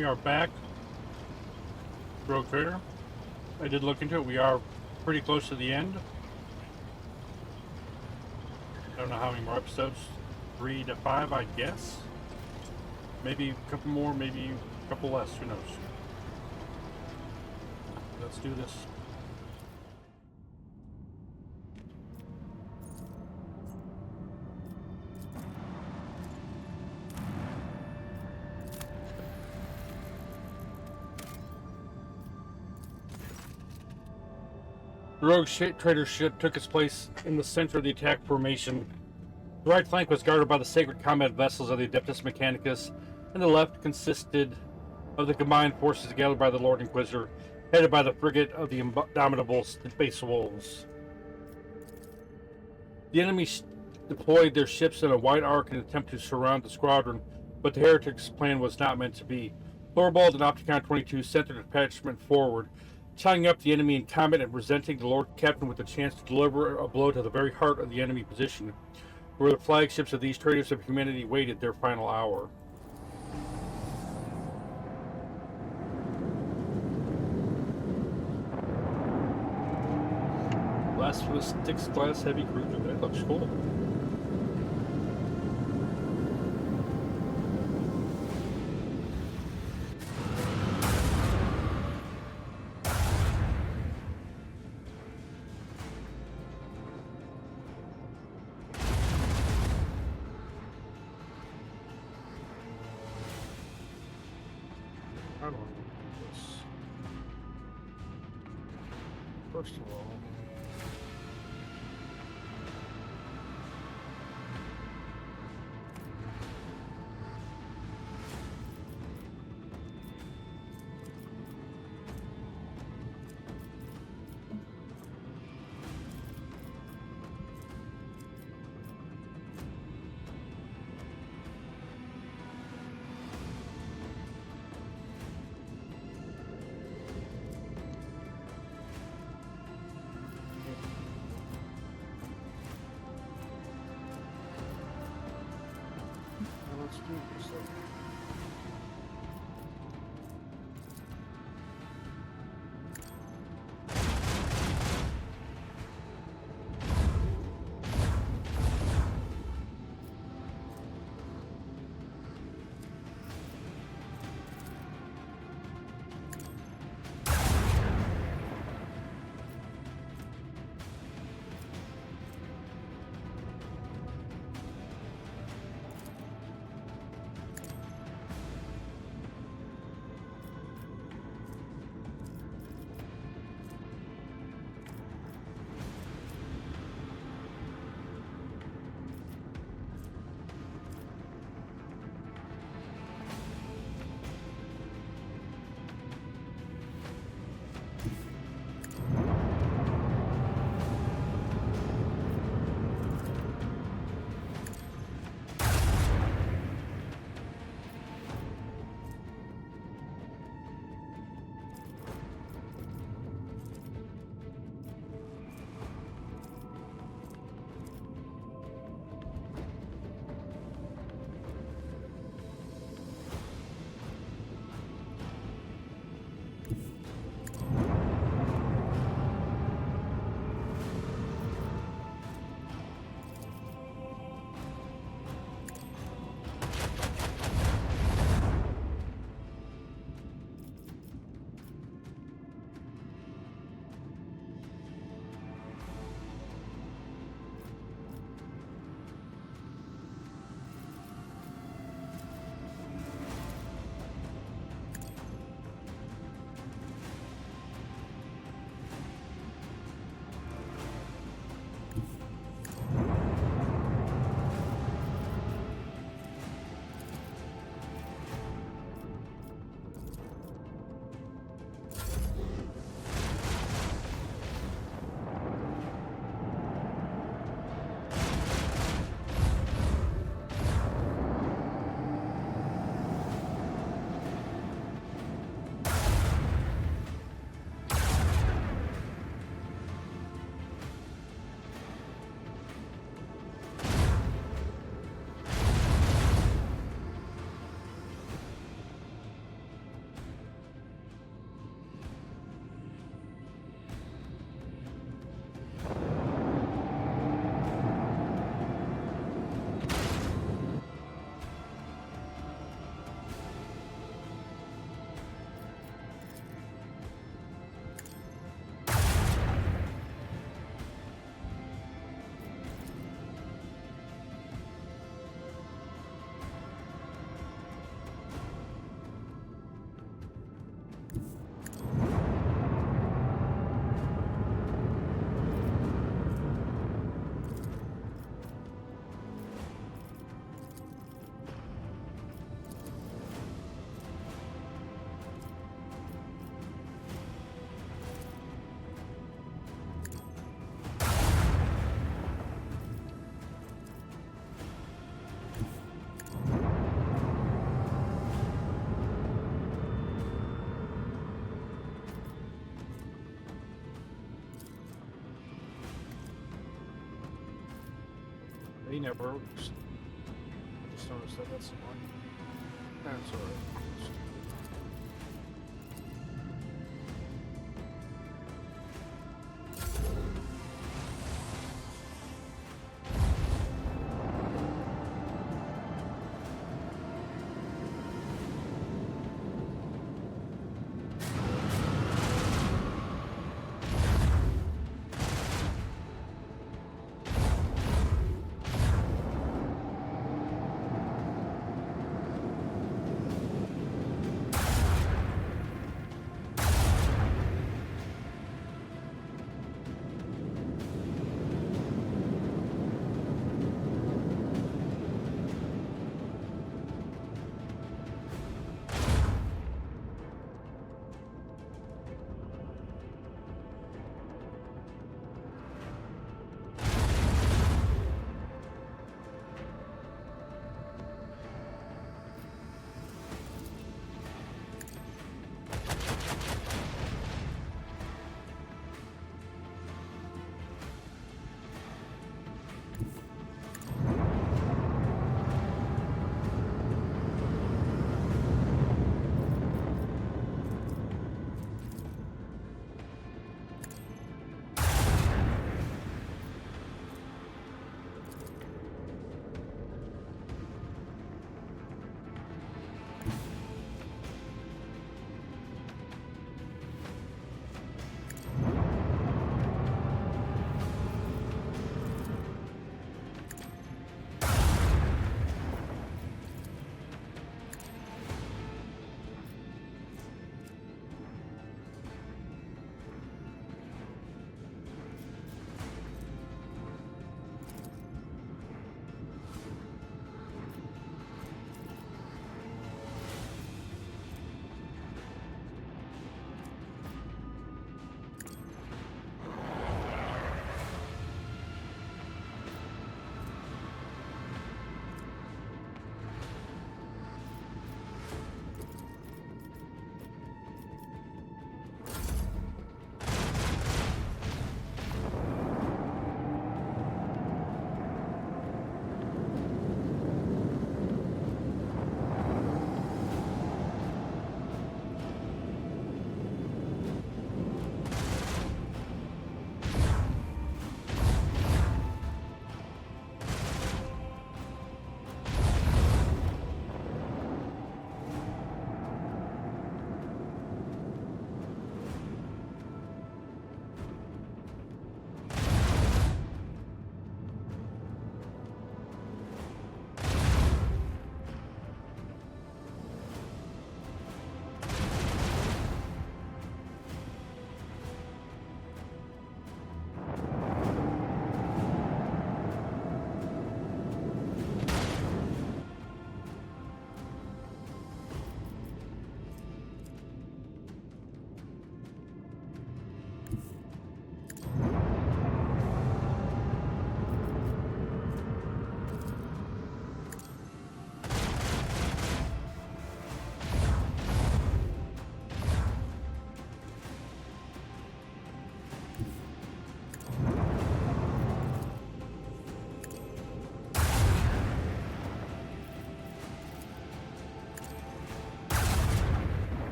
We are back. Rogue Trader. I did look into it. We are pretty close to the end. I don't know how many more episodes. 3 to 5, I guess. Maybe a couple more, maybe a couple less. Who knows? Let's do this. The rogue trader ship took its place in the center of the attack formation. The right flank was guarded by the sacred combat vessels of the Adeptus Mechanicus, and the left consisted of the combined forces gathered by the Lord Inquisitor, headed by the frigate of the indomitable Space Wolves. The enemy deployed their ships in a wide arc in an attempt to surround the squadron, but the heretics' plan was not meant to be. Thorvald and Opticon 22 sent their detachment forward, tying up the enemy in combat and presenting the Lord Captain with the chance to deliver a blow to the very heart of the enemy position, where the flagships of these traders of humanity waited their final hour. Blasphemous Styx-class heavy cruiser. That looks cool. I don't know this. First of all, let's do this. He never. I just noticed that. That's annoying. That's alright.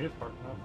hit hard enough.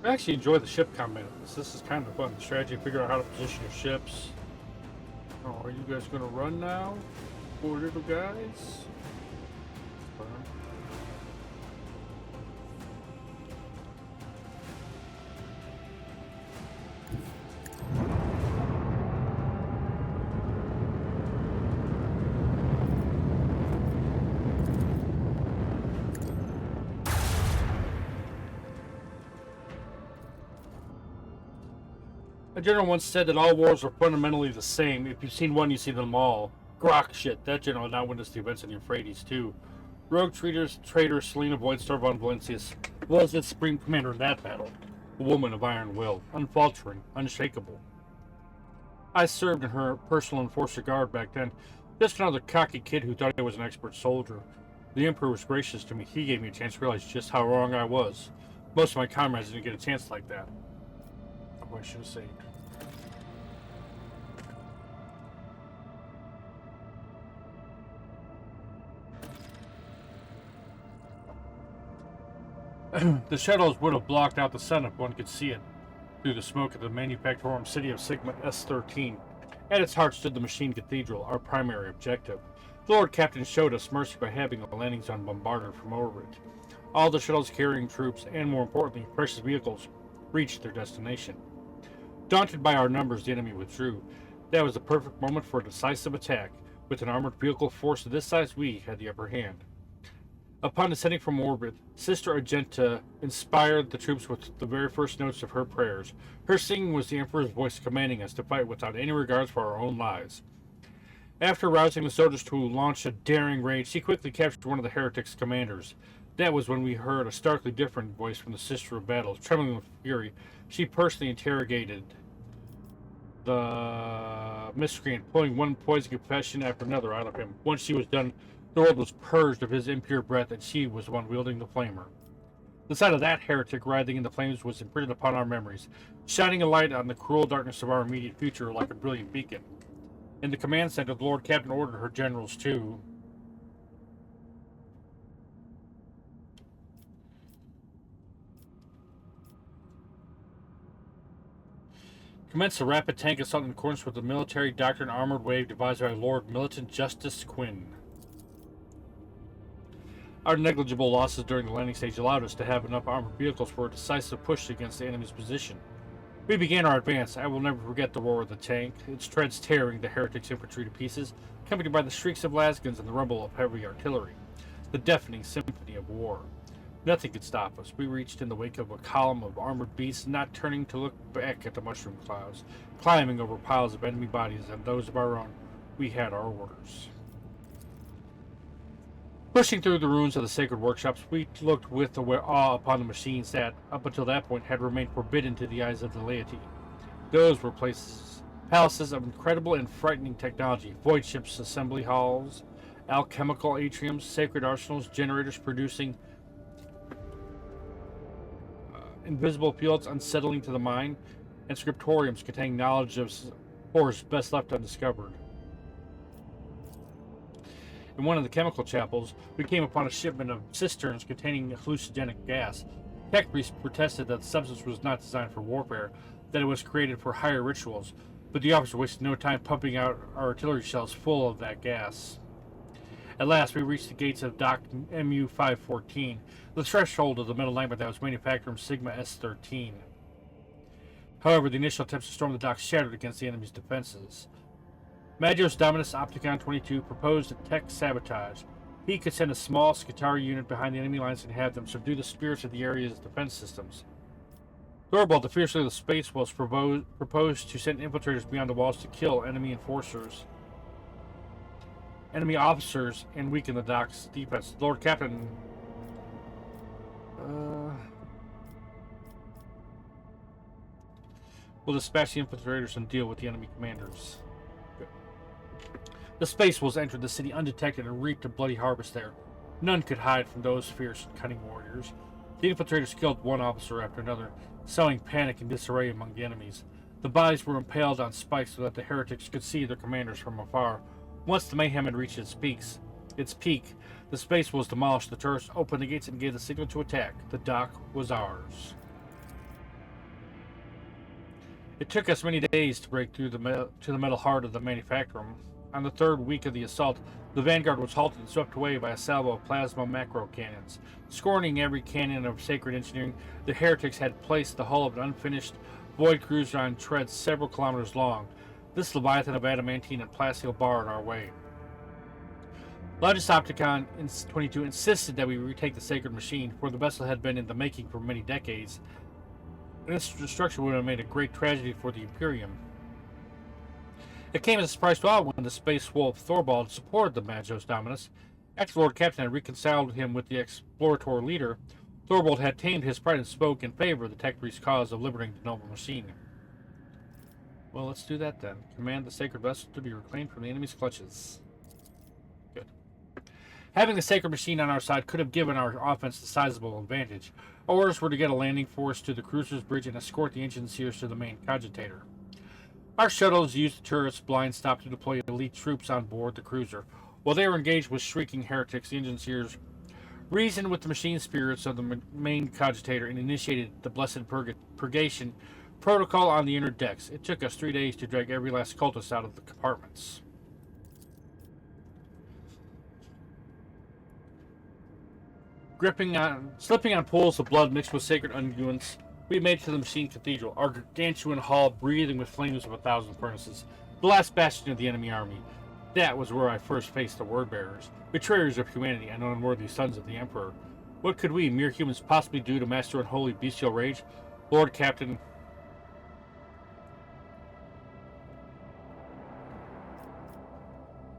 I actually enjoy the ship combat. This is kind of fun. The strategy, figure out how to position your ships. Oh, are you guys gonna run now? Poor little guys? A general once said that all wars are fundamentally the same. If you've seen one, you see them all. Grok shit. That general now witnessed the events in the Euphrates, too. Rogue traitor Selena Voidstar von Valencius was its supreme commander in that battle. A woman of iron will, unfaltering, unshakable. I served in her personal enforcer guard back then. Just another cocky kid who thought he was an expert soldier. The Emperor was gracious to me. He gave me a chance to realize just how wrong I was. Most of my comrades didn't get a chance like that. Oh, I should have saved. The shadows would have blocked out the sun if one could see it through the smoke of the manufactorum city of Sigma S-13. At its heart stood the Machine Cathedral, our primary objective. The Lord Captain showed us mercy by having a landing zone bombarded from orbit. All the shuttles carrying troops, and more importantly, precious vehicles, reached their destination. Daunted by our numbers, the enemy withdrew. That was the perfect moment for a decisive attack. With an armored vehicle force of this size, we had the upper hand. Upon descending from orbit, Sister Argenta inspired the troops with the very first notes of her prayers. Her singing was the Emperor's voice commanding us to fight without any regards for our own lives. After rousing the soldiers to launch a daring raid, she quickly captured one of the heretics' commanders. That was when we heard a starkly different voice from the Sister of Battle. Trembling with fury, she personally interrogated the miscreant, pulling one poison confession after another out of him. Once she was done, the world was purged of his impure breath, and she was the one wielding the flamer. The sight of that heretic writhing in the flames was imprinted upon our memories, shining a light on the cruel darkness of our immediate future like a brilliant beacon. In the command center, the Lord Captain ordered her generals to commence a rapid tank assault in accordance with the military doctrine armored wave devised by Lord Militant Justice Quinn. Our negligible losses during the landing stage allowed us to have enough armored vehicles for a decisive push against the enemy's position. We began our advance. I will never forget the roar of the tank, its treads tearing the heretics' infantry to pieces, accompanied by the shrieks of lasguns and the rumble of heavy artillery, the deafening symphony of war. Nothing could stop us. We reached in the wake of a column of armored beasts, not turning to look back at the mushroom clouds, climbing over piles of enemy bodies and those of our own. We had our orders. Pushing through the ruins of the sacred workshops, we looked with awe upon the machines that, up until that point, had remained forbidden to the eyes of the laity. Those were palaces of incredible and frightening technology, void ships, assembly halls, alchemical atriums, sacred arsenals, generators producing invisible fields unsettling to the mind, and scriptoriums containing knowledge of horrors best left undiscovered. In one of the chemical chapels, we came upon a shipment of cisterns containing hallucinogenic gas. Tech priests protested that the substance was not designed for warfare, that it was created for higher rituals, but the officer wasted no time pumping out our artillery shells full of that gas. At last, we reached the gates of Dock MU-514, the threshold of the metal nightmare that was manufactured from Sigma S-13. However, the initial attempts to storm the dock shattered against the enemy's defenses. Magos Dominus Opticon 22 proposed a tech sabotage. He could send a small Skitarii unit behind the enemy lines and have them subdue the spirits of the area's defense systems. Thorvald, the fierce leader of the Space Wolves, proposed to send infiltrators beyond the walls to kill enemy officers, and weaken the dock's defense. Lord Captain... will dispatch the infiltrators and deal with the enemy commanders. Good. The Space Wolves entered the city undetected and reaped a bloody harvest there. None could hide from those fierce and cunning warriors. The infiltrators killed one officer after another, sowing panic and disarray among the enemies. The bodies were impaled on spikes so that the heretics could see their commanders from afar. Once the mayhem had reached its peak, the Space Wolves demolished the turrets, opened the gates, and gave the signal to attack. The dock was ours. It took us many days to break through to the metal heart of the manufactorum. On the third week of the assault, the vanguard was halted and swept away by a salvo of plasma macro cannons. Scorning every cannon of sacred engineering, the heretics had placed the hull of an unfinished void cruiser on treads several kilometers long. This leviathan of adamantine and plasteel barred our way. Logis Opticon 22 insisted that we retake the sacred machine, for the vessel had been in the making for many decades. Its destruction would have made a great tragedy for the Imperium. It came as a surprise to all when the Space Wolf Thorvald supported the Magos Dominus. After Lord Captain had reconciled him with the explorator leader, Thorvald had tamed his pride and spoke in favor of the tech priest's cause of liberating the noble machine. Well, let's do that then. Command the sacred vessel to be reclaimed from the enemy's clutches. Good. Having the sacred machine on our side could have given our offense a sizable advantage. Our orders were to get a landing force to the cruiser's bridge and escort the engine seers to the main cogitator. Our shuttles used the turret's blind stop to deploy elite troops on board the cruiser. While they were engaged with shrieking heretics, the engine seers reasoned with the machine spirits of the main cogitator and initiated the blessed purgation protocol on the inner decks. It took us 3 days to drag every last cultist out of the compartments. Slipping on pools of blood mixed with sacred unguents, we made it to the machine cathedral, our gargantuan hall breathing with flames of 1,000 furnaces, the last bastion of the enemy army. That was where I first faced the word-bearers, betrayers of humanity and unworthy sons of the Emperor. What could we, mere humans, possibly do to master unholy bestial rage? Lord Captain...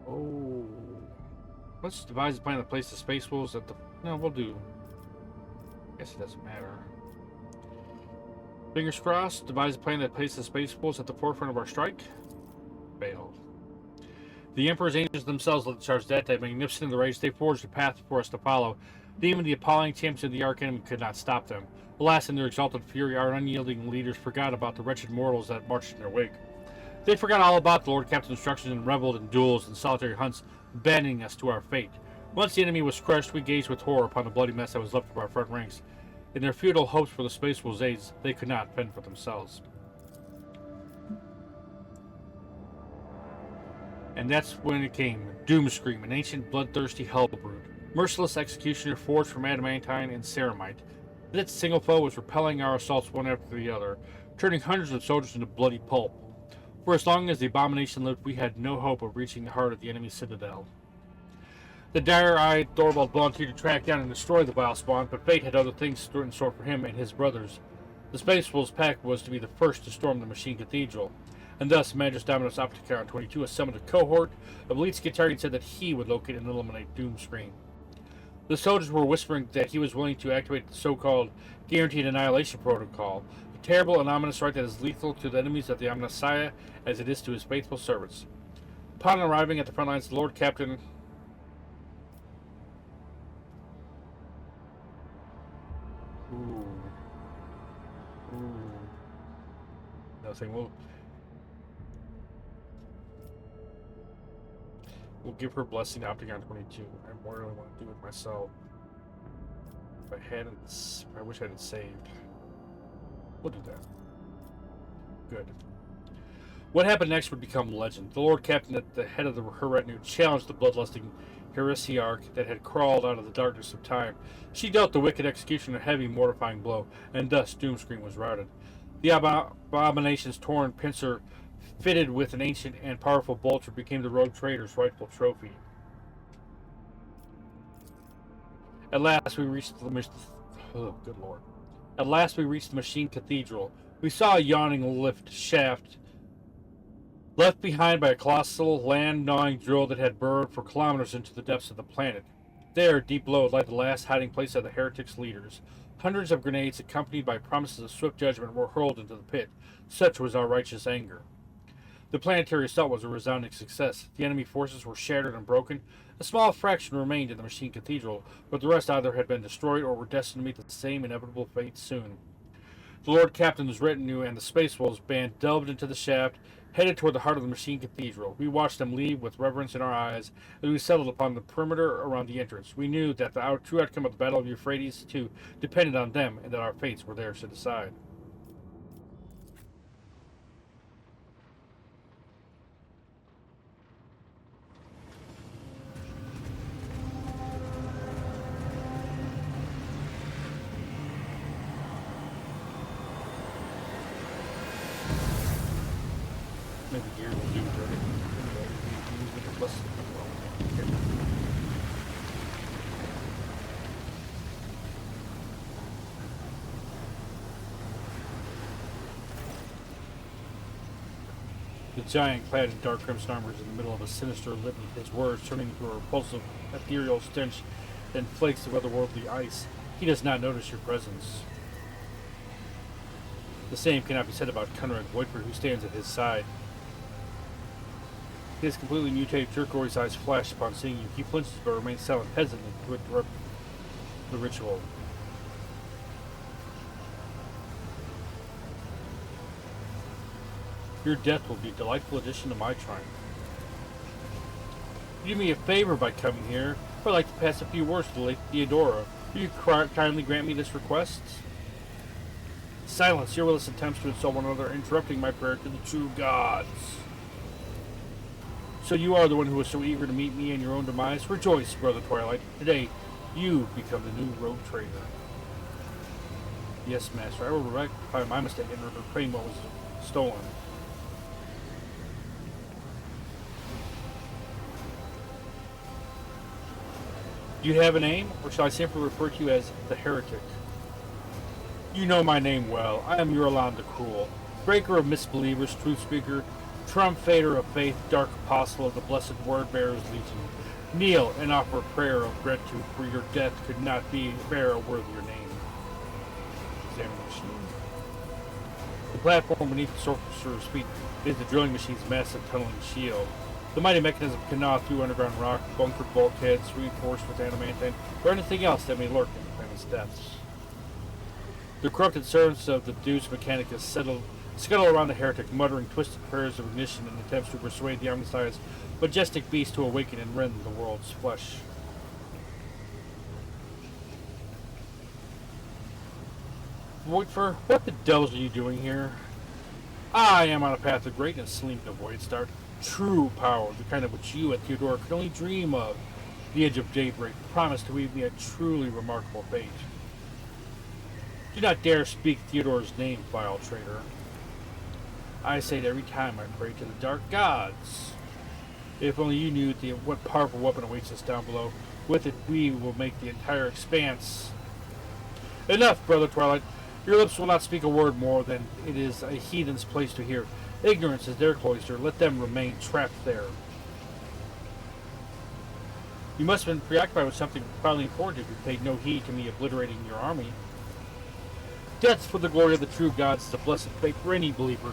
Oh... Let's devise a plan to place the Space Wolves at the... No, we'll do... I guess it doesn't matter. Fingers crossed, devise a plan that places the Space Wolves at the forefront of our strike. Failed. The Emperor's angels themselves led the charge that day. Magnificent in the rage, they forged a path for us to follow. Even the appalling champions of the Arcanum could not stop them. Alas, in their exalted fury, our unyielding leaders forgot about the wretched mortals that marched in their wake. They forgot all about the Lord Captain's instructions and reveled in duels and solitary hunts, abandoning us to our fate. Once the enemy was crushed, we gazed with horror upon the bloody mess that was left of our front ranks. In their futile hopes for the Space Wolves' aids, they could not fend for themselves. And that's when it came. Doomscream, an ancient bloodthirsty hellbrood. Merciless executioner forged from adamantine and ceramite. Its single foe was repelling our assaults one after the other, turning hundreds of soldiers into bloody pulp. For as long as the abomination lived, we had no hope of reaching the heart of the enemy's citadel. The dire-eyed Thorvald volunteered to track down and destroy the vile spawn, but fate had other things in store for him and his brothers. The Space Wolves pack was to be the first to storm the Machine Cathedral, and thus Magos Dominus Opticon 22 assembled a cohort of elite Skitarii and said that he would locate and eliminate Doomscream. The soldiers were whispering that he was willing to activate the so-called Guaranteed Annihilation Protocol, a terrible and ominous right that is lethal to the enemies of the Omnissiah as it is to his faithful servants. Upon arriving at the front lines, the Lord Captain... Nothing. We'll give her blessing to Opticon 22. I more really want to do it myself. If I hadn't, I wish I had saved. We'll do that. Good. What happened next would become legend. The Lord Captain at the head of her retinue challenged the bloodlusting heresy that had crawled out of the darkness of time. She dealt the wicked executioner a heavy, mortifying blow, and thus Doomscreen was routed. The abomination's torn pincer, fitted with an ancient and powerful bolter, became the rogue trader's rightful trophy. At last we reached the good lord. At last we reached the machine cathedral. We saw a yawning lift shaft left behind by a colossal land-gnawing drill that had burrowed for kilometers into the depths of the planet. There, deep below, lay the last hiding place of the heretics' leaders. Hundreds of grenades, accompanied by promises of swift judgment, were hurled into the pit. Such was our righteous anger. The planetary assault was a resounding success. The enemy forces were shattered and broken. A small fraction remained in the machine cathedral, but the rest either had been destroyed or were destined to meet the same inevitable fate soon. The Lord Captain's retinue and the Space Wolves band delved into the shaft, headed toward the heart of the machine cathedral. We watched them leave with reverence in our eyes as we settled upon the perimeter around the entrance. We knew that the true outcome of the Battle of Euphrates II depended on them, and that our fates were theirs to decide. Maybe gear will do it. The giant, clad in dark crimson armor, is in the middle of a sinister litany, his words turning into a repulsive, ethereal stench and flakes of otherworldly ice. He does not notice your presence. The same cannot be said about Conrad Whitford, who stands at his side. His completely mutated turquoise eyes flash upon seeing you. He flinches but remains silent, hesitant to interrupt the ritual. Your death will be a delightful addition to my triumph. You do me a favor by coming here, for I'd like to pass a few words to the late Theodora. Will you kindly grant me this request? Silence! Your willis attempts to insult one another, interrupting my prayer to the true gods. So you are the one who was so eager to meet me in your own demise? Rejoice, Brother Twilight. Today, you become the new rogue trader. Yes, Master. I will rectify my mistake and reclaim what was stolen. Do you have a name, or shall I simply refer to you as the Heretic? You know my name well. I am Yurlan the Cruel, breaker of misbelievers, truth speaker, trumpeter of faith, dark apostle of the blessed word-bearers legion. Kneel and offer a prayer of gratitude, for your death could not bear a worthier name. Examine the machine. The platform beneath the sorcerer's feet is the drilling machine's massive tunneling shield. The mighty mechanism can gnaw through underground rock, bunkered bulkheads, reinforced with adamantine, or anything else that may lurk in the planet's depths. The corrupted servants of the Deus Mechanicus scuttle around the heretic, muttering twisted prayers of ignition in attempts to persuade the Omnissiah's majestic beast to awaken and rend the world's flesh. Voidfur, what the devils are you doing here? I am on a path of greatness, Selene the Voidstar. True power, the kind of which you at Theodora could only dream of. The edge of daybreak promised to weave me a truly remarkable fate. Do not dare speak Theodora's name, vile traitor. I say it every time I pray to the dark gods. If only you knew what powerful weapon awaits us down below. With it, we will make the entire expanse. Enough, Brother Twilight. Your lips will not speak a word more than it is a heathen's place to hear. Ignorance is their cloister. Let them remain trapped there. You must have been preoccupied with something profoundly important if you paid no heed to me obliterating your army. Death for the glory of the true gods is the blessed fate for any believer.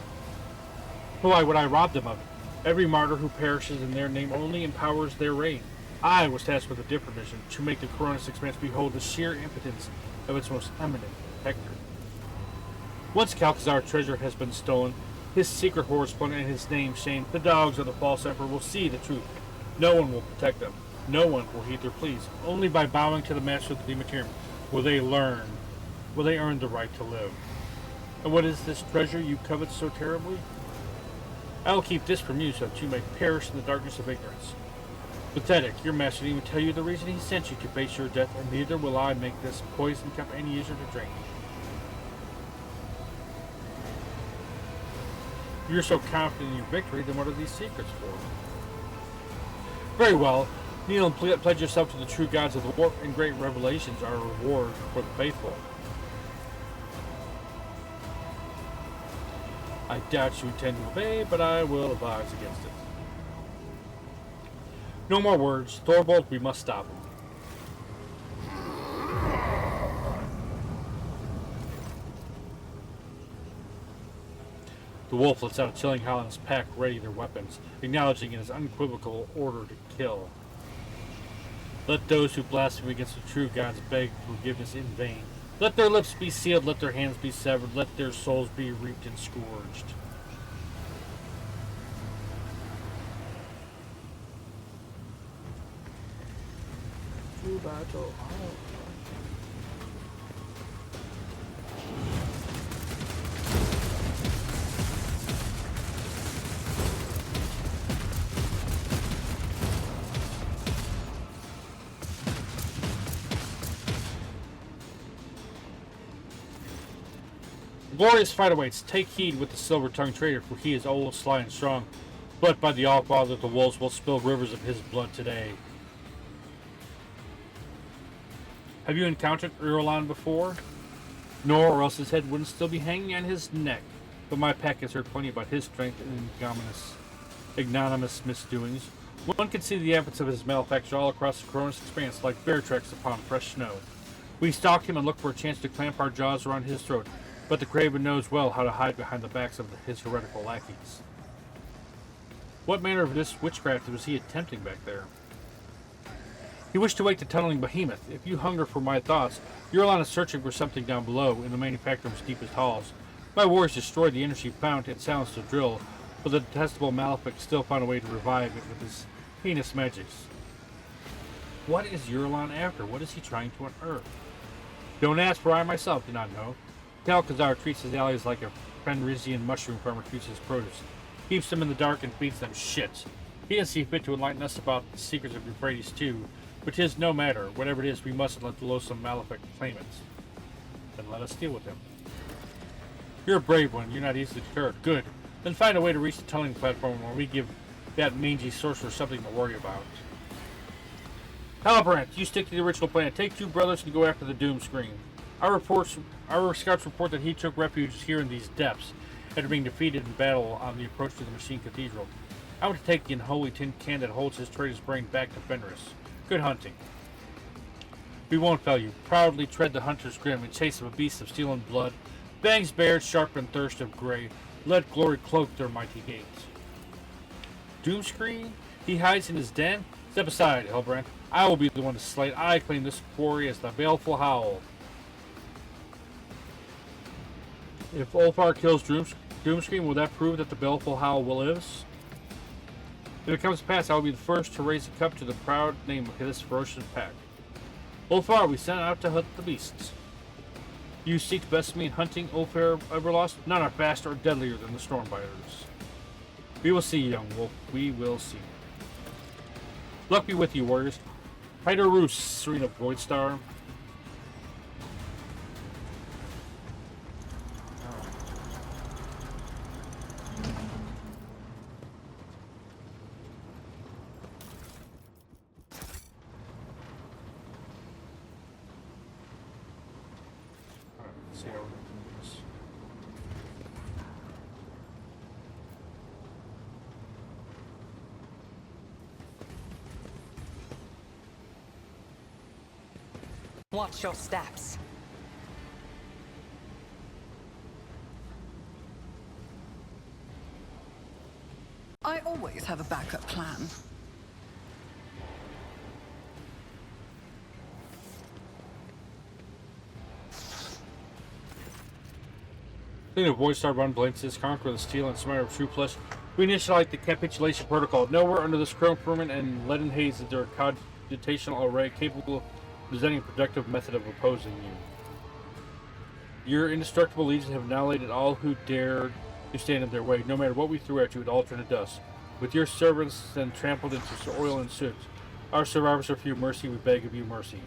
Why would I rob them of it? Every martyr who perishes in their name only empowers their reign. I was tasked with a different mission, to make the Coronis Expanse behold the sheer impotence of its most eminent protector. Once Calcazar's treasure has been stolen, his secret horror splinter and his name shamed, the dogs of the false emperor will see the truth. No one will protect them. No one will heed their pleas. Only by bowing to the master of the Demeterium Will they learn? Will they earn the right to live? And what is this treasure you covet so terribly? I will keep this from you so that you may perish in the darkness of ignorance. Pathetic, your master didn't even tell you the reason he sent you to face your death, and neither will I make this poison cup any easier to drink. If you're so confident in your victory, then what are these secrets for? Very well. Kneel and pledge yourself to the true gods of the warp, and great revelations are a reward for the faithful. I doubt you intend to obey, but I will advise against it. No more words. Thorvald, we must stop him. The wolf lets out a chilling howl and his pack ready their weapons, acknowledging his unequivocal order to kill. Let those who blaspheme against the true gods beg forgiveness in vain. Let their lips be sealed, let their hands be severed, let their souls be reaped and scourged. To battle. Glorious fight awaits. Take heed with the silver-tongued traitor, for he is old, sly, and strong. But by the All-Father, the wolves will spill rivers of his blood today. Have you encountered Irulan before? No, or else his head wouldn't still be hanging on his neck. But my pack has heard plenty about his strength and ignominious misdoings. One can see the evidence of his malefactor all across the Cronus expanse like bear tracks upon fresh snow. We stalked him and looked for a chance to clamp our jaws around his throat. But the craven knows well how to hide behind the backs of his heretical lackeys. What manner of this witchcraft was he attempting back there? He wished to wake the tunneling behemoth. If you hunger for my thoughts, Irulan is searching for something down below in the manufacturer's deepest halls. My warriors destroyed the energy found and silenced the drill, but the detestable Malefic still found a way to revive it with his heinous magics. What is Irulan after? What is he trying to unearth? Don't ask, for I myself do not know. Kalkazar treats his allies like a Fenrisian mushroom farmer treats his produce. Keeps them in the dark and feeds them shit. He didn't see fit to enlighten us about the secrets of Euphrates too, but 'tis no matter. Whatever it is, we mustn't let the loathsome Malefic claim it. Then let us deal with him. You're a brave one. You're not easily deterred. Good. Then find a way to reach the tunneling platform where we give that mangy sorcerer something to worry about. Halbrand, you stick to the original plan. Take two brothers and go after the doom screen. Our scouts report that he took refuge here in these depths after being defeated in battle on the approach to the Machine Cathedral. I want to take the unholy tin can that holds his traitor's brain back to Fenris. Good hunting. We won't fail you. Proudly tread the hunter's grim in chase of a beast of steel and blood. Bangs bared, sharp and thirst of grey. Let glory cloak their mighty gates. Doomscreen? He hides in his den? Step aside, Halbrand. I will be the one to slay it. I claim this quarry as the baleful howl. If Ulfar kills Doomscreen, will that prove that the baleful howl lives? If it comes to pass, I will be the first to raise a cup to the proud name of this ferocious pack. Ulfar, we sent out to hunt the beasts. You seek to best me in hunting, Ulfar Everlost? None are faster or deadlier than the Stormbiters. We will see, young wolf. We will see. Luck be with you, warriors. Hyder Roos, Serena Voidstar. Watch your steps. I always have a backup plan. Serena Voidstar run blances, conquer the steel and smite of true flesh. We initiate the capitulation protocol. Nowhere under this chrome firmament and leaden haze is there a cogitational array capable presenting a productive method of opposing you. Your indestructible legions have annihilated all who dared to stand in their way. No matter what we threw at you, it all turned to dust. With your servants then trampled into oil and soot, our survivors are few. Mercy, we beg of you, mercy.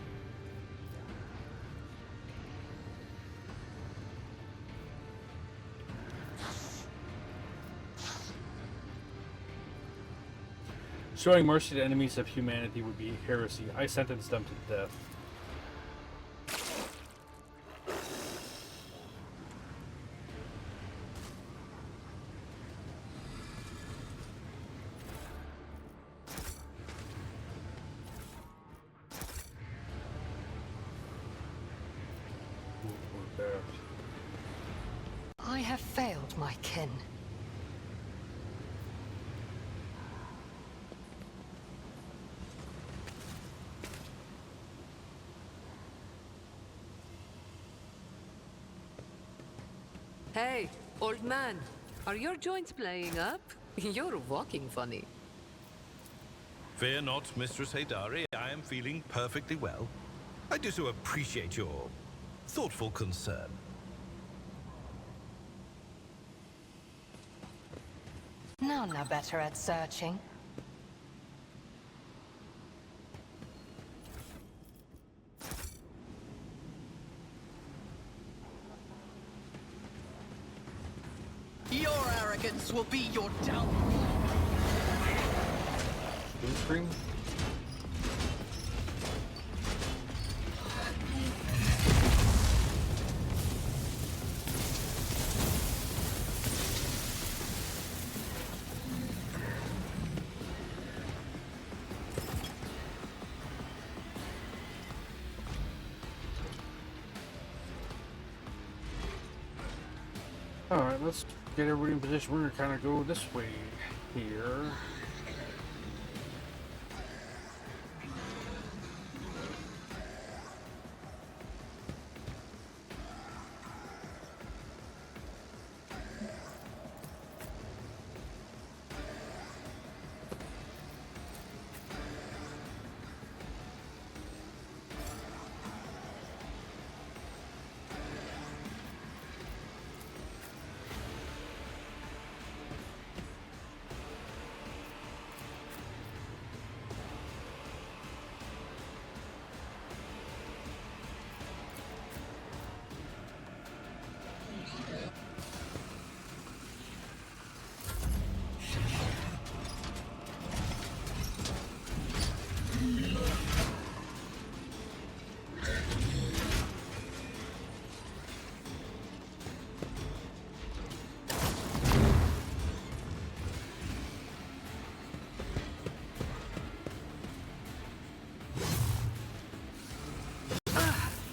Showing mercy to enemies of humanity would be heresy. I sentence them to death. I have failed my kin. Hey, old man. Are your joints playing up? You're walking funny. Fear not, Mistress Haydari. I am feeling perfectly well. I do so appreciate your thoughtful concern. None are better at searching. Your arrogance will be your downfall. Blue screen? Alright, let's get everybody in position. We're gonna kind of go this way here.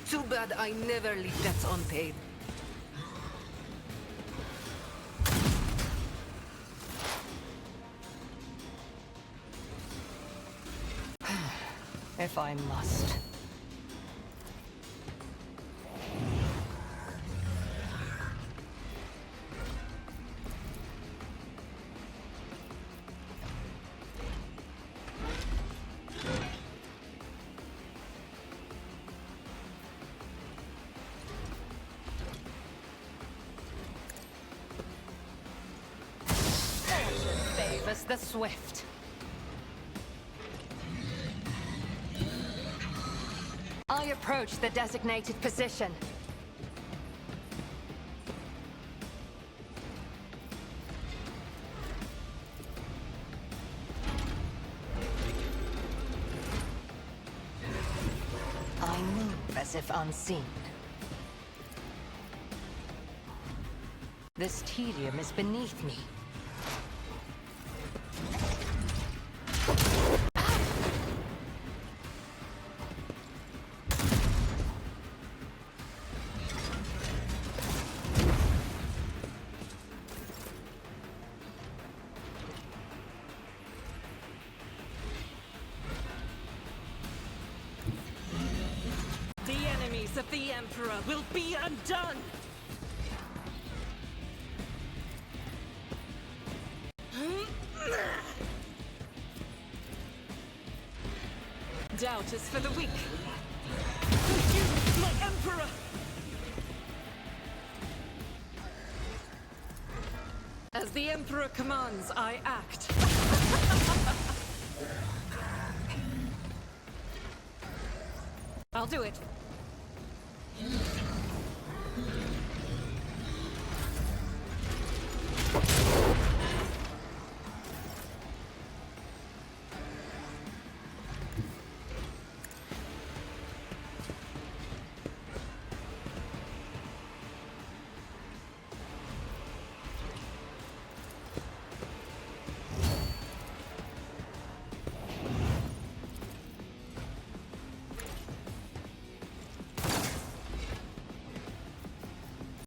Too bad I never leave debts unpaid. If I must. Favors the swift. I approach the designated position. I move as if unseen. This tedium is beneath me. Of the Emperor will be undone! Doubt is for the weak. Emperor! As the Emperor commands, I act. I'll do it.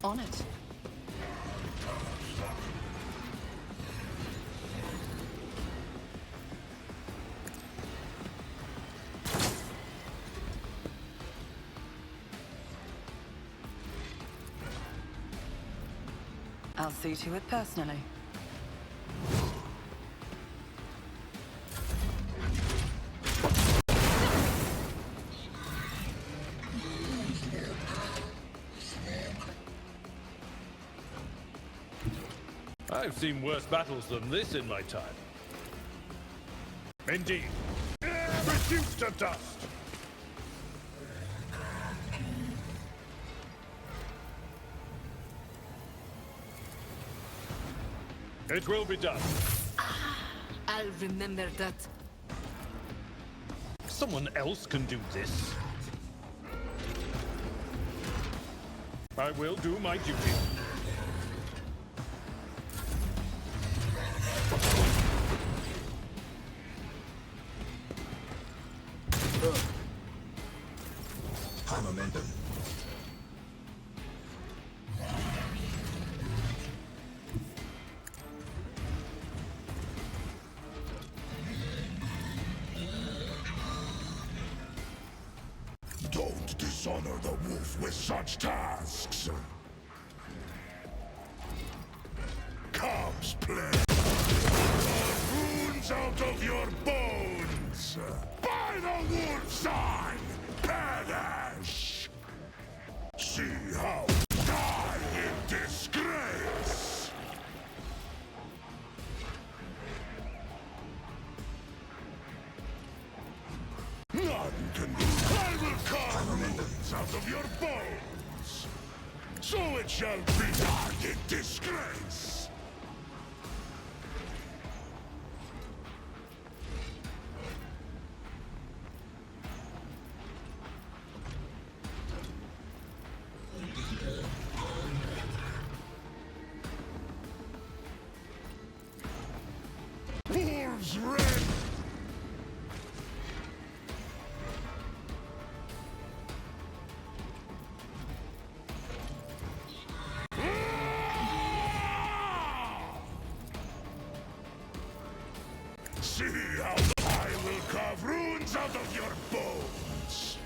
On it. I'll see to it personally. I've seen worse battles than this in my time. Indeed. Reduced to dust! It will be done. I'll remember that. Someone else can do this. I will do my duty. High momentum. Don't dishonor the wolf with such tasks. Cubs play. Runes out of your bones. By the wolf's eye, perish. See how die in disgrace. None can do. I will carve runes out of your bones. So it shall be done in disgrace. Wolves red. See how I will carve runes out of your bones.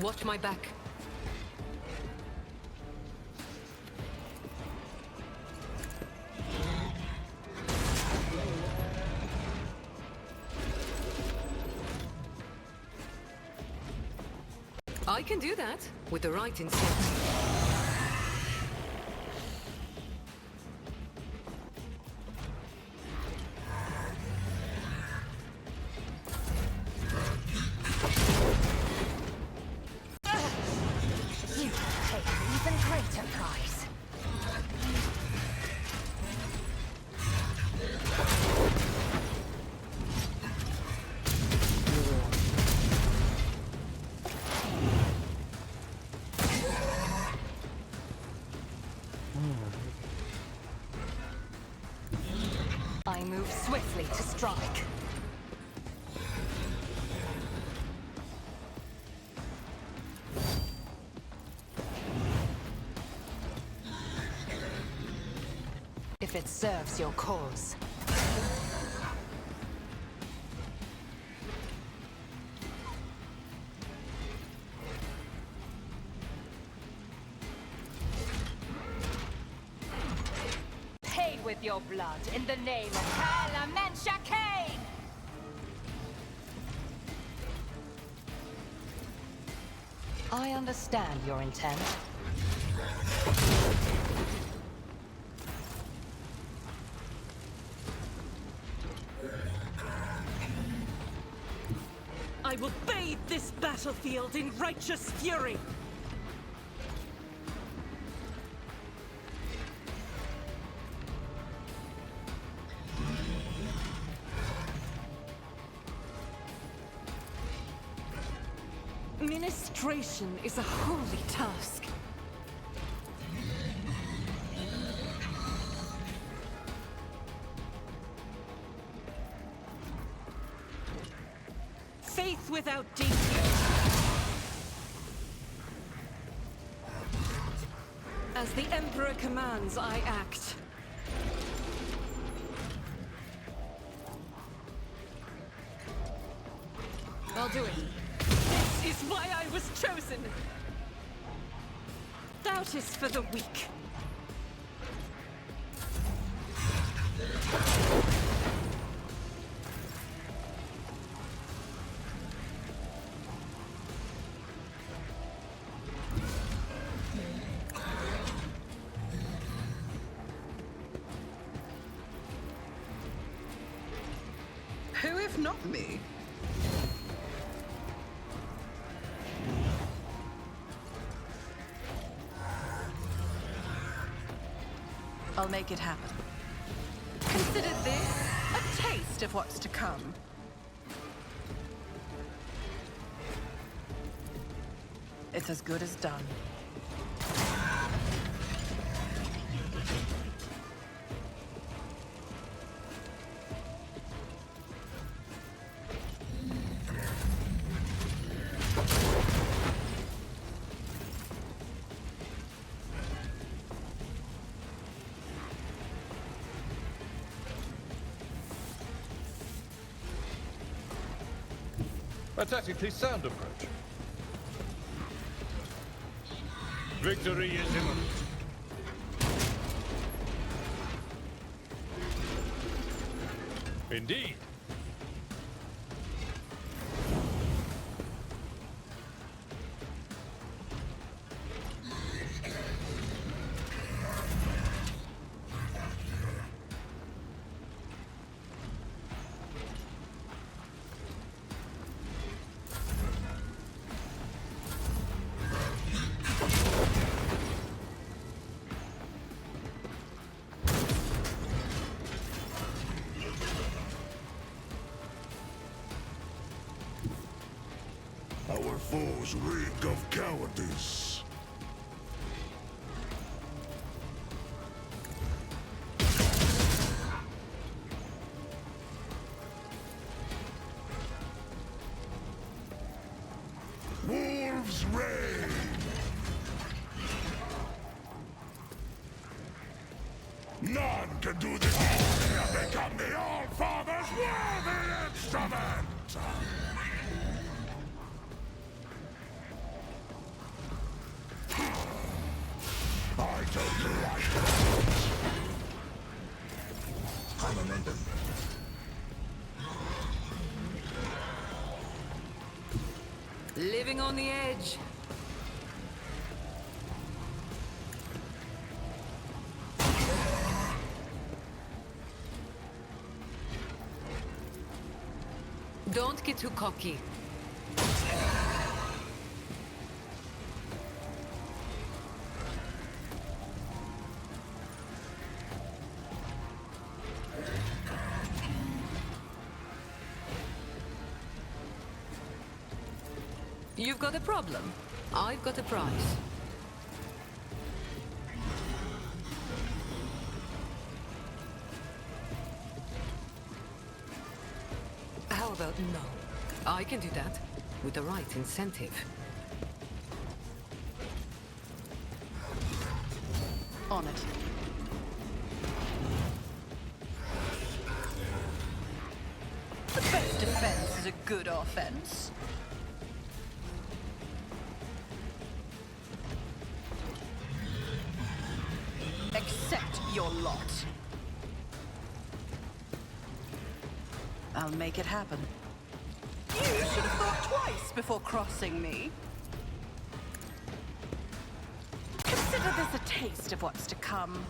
Watch my back. I can do that with the right instinct. You pay an even greater price. I move swiftly to strike. if it serves your cause. Pay with your blood in the name of Kalamensha Kane! I understand your intent. I will bathe this battlefield in righteous fury. Ministration is a holy task. Faith without deed. As the Emperor commands, I act. I'll do it. This is why I was chosen. Doubt is for the weak. Who if not me? I'll make it happen. Consider this a taste of what's to come. It's as good as done. A tactically sound approach. Victory is imminent. Indeed. Our foes reek of cowardice. Wolves reign! None can do this! You have become the All-Father's worthy instrument! I don't like momentum. Living on the edge. Don't get too cocky. You've got a problem. I've got a prize. How about no? I can do that with the right incentive. On it. a good offense. Accept your lot. I'll make it happen. You should have thought twice before crossing me. Consider this a taste of what's to come.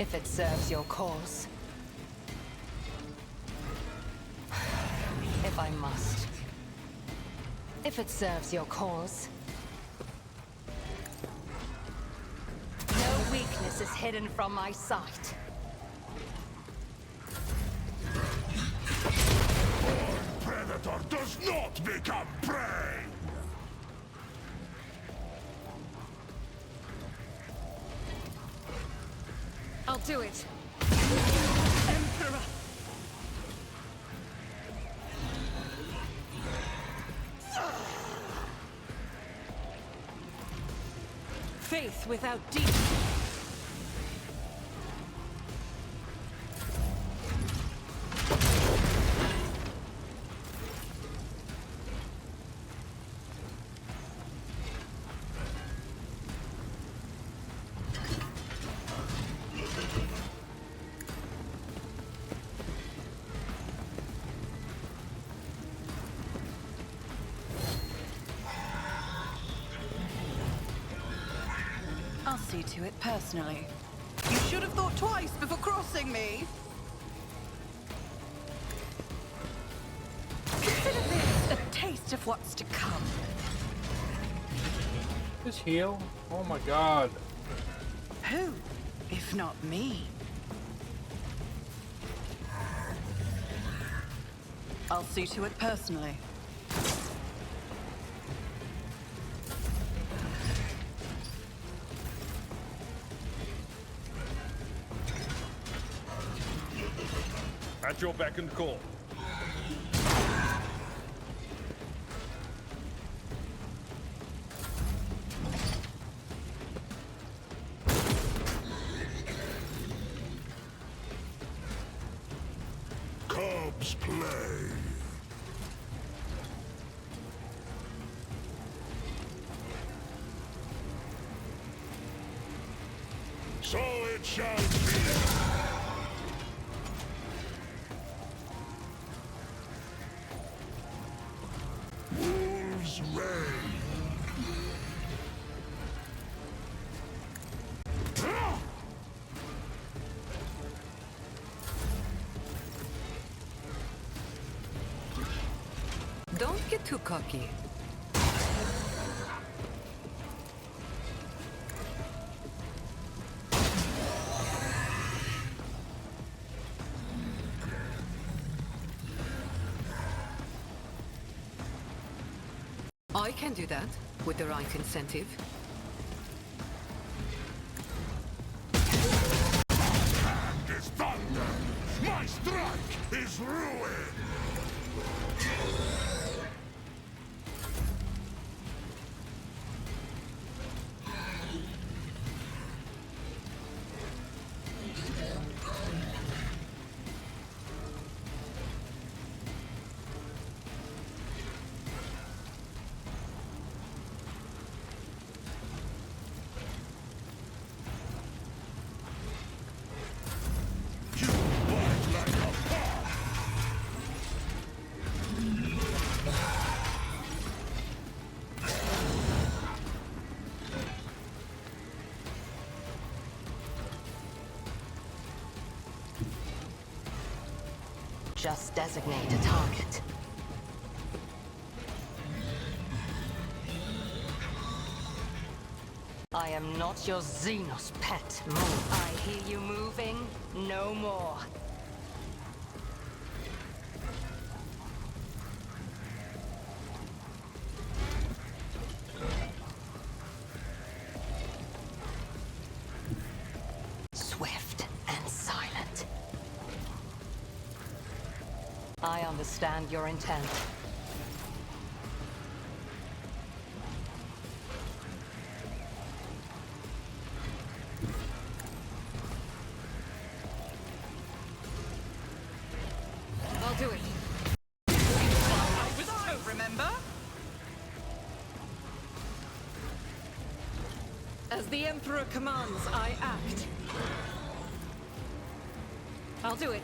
If it serves your cause. If I must. If it serves your cause. No weakness is hidden from my sight. Predator does not become prey! I'll do it. Emperor! Faith without deed. I'll see to it personally. You should have thought twice before crossing me. Consider this a taste of what's to come. Just heal? Oh my god. Who, if not me? I'll see to it personally. At your beck and call. Cubs play. So it shall be. Wolves reign. Don't get too cocky. I can do that with the right incentive. Hand is thunder. My strike is ruin. You bite like a hawk. Just designate a target. I am not your Xenos pet. Move. I hear you moving. No more. I understand your intent. I'll do it. I was out, remember? As the Emperor commands, I act. I'll do it.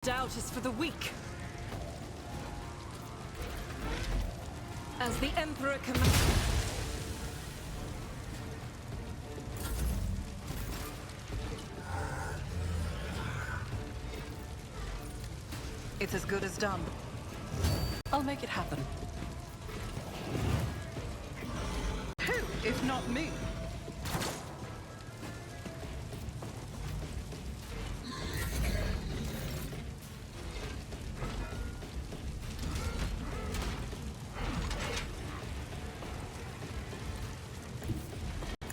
Doubt is for the weak. As the Emperor commands. It's as good as done. I'll make it happen. Who, if not me?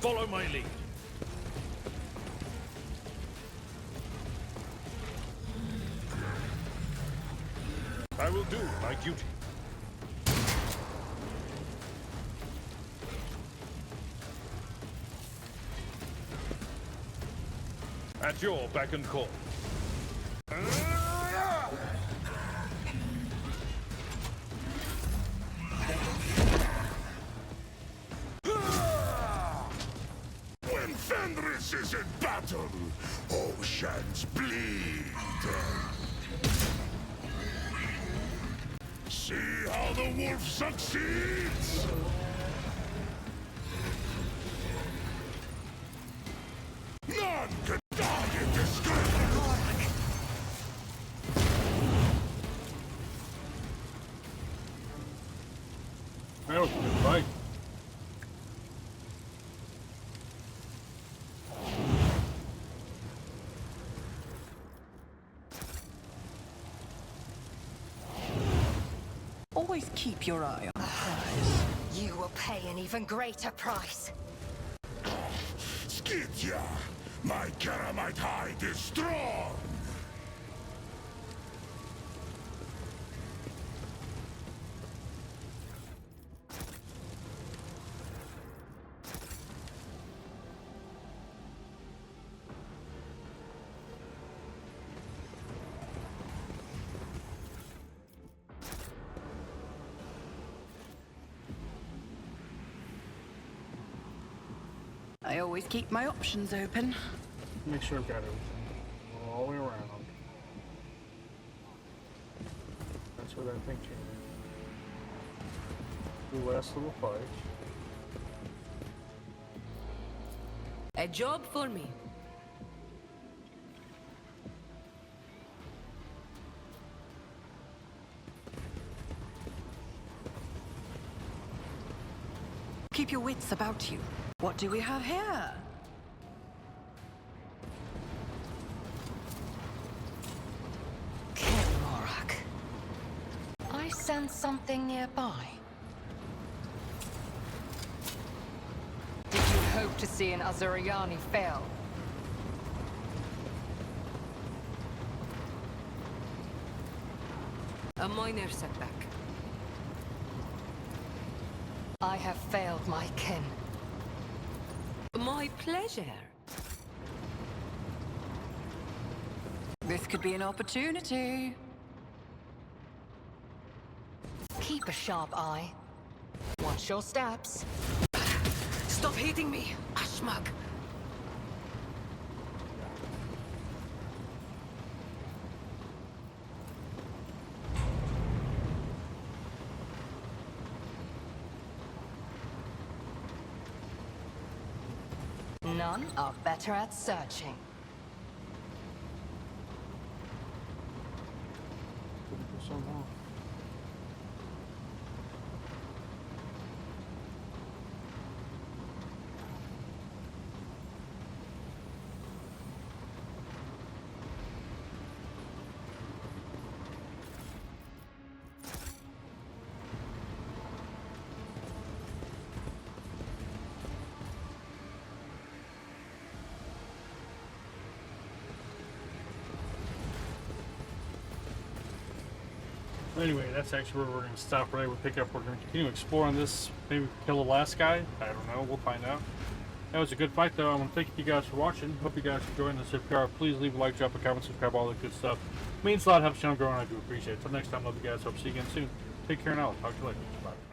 Follow my lead. I will do my duty. At your beck and call. When Fenris is in battle, oceans bleed. See how the wolf succeeds? None can target this great. That was a good fight. Always keep your eye on the prize. You will pay an even greater price. Skidya, my Keramite hide is strong. I always keep my options open. Make sure I've got everything all the way around. That's what I'm thinking. The last little fight. A job for me. Keep your wits about you. What do we have here? Kenmorak. I sense something nearby. Did you hope to see an Azuriani fail? A minor setback. I have failed my kin. My pleasure. This could be an opportunity. Keep a sharp eye. Watch your steps. Stop hitting me, Ashmag. None are better at searching. Somehow. Anyway, that's actually where we're going to stop right. We'll pick up. We're going to continue exploring this. Maybe kill the last guy. I don't know. We'll find out. That was a good fight, though. I want to thank you guys for watching. Hope you guys enjoying this. If you are, please leave a like, drop a comment, subscribe, all that good stuff. It means a lot. Helps the channel grow, and I do appreciate it. Until next time, love you guys. Hope to see you again soon. Take care now. I'll talk to you later. Bye.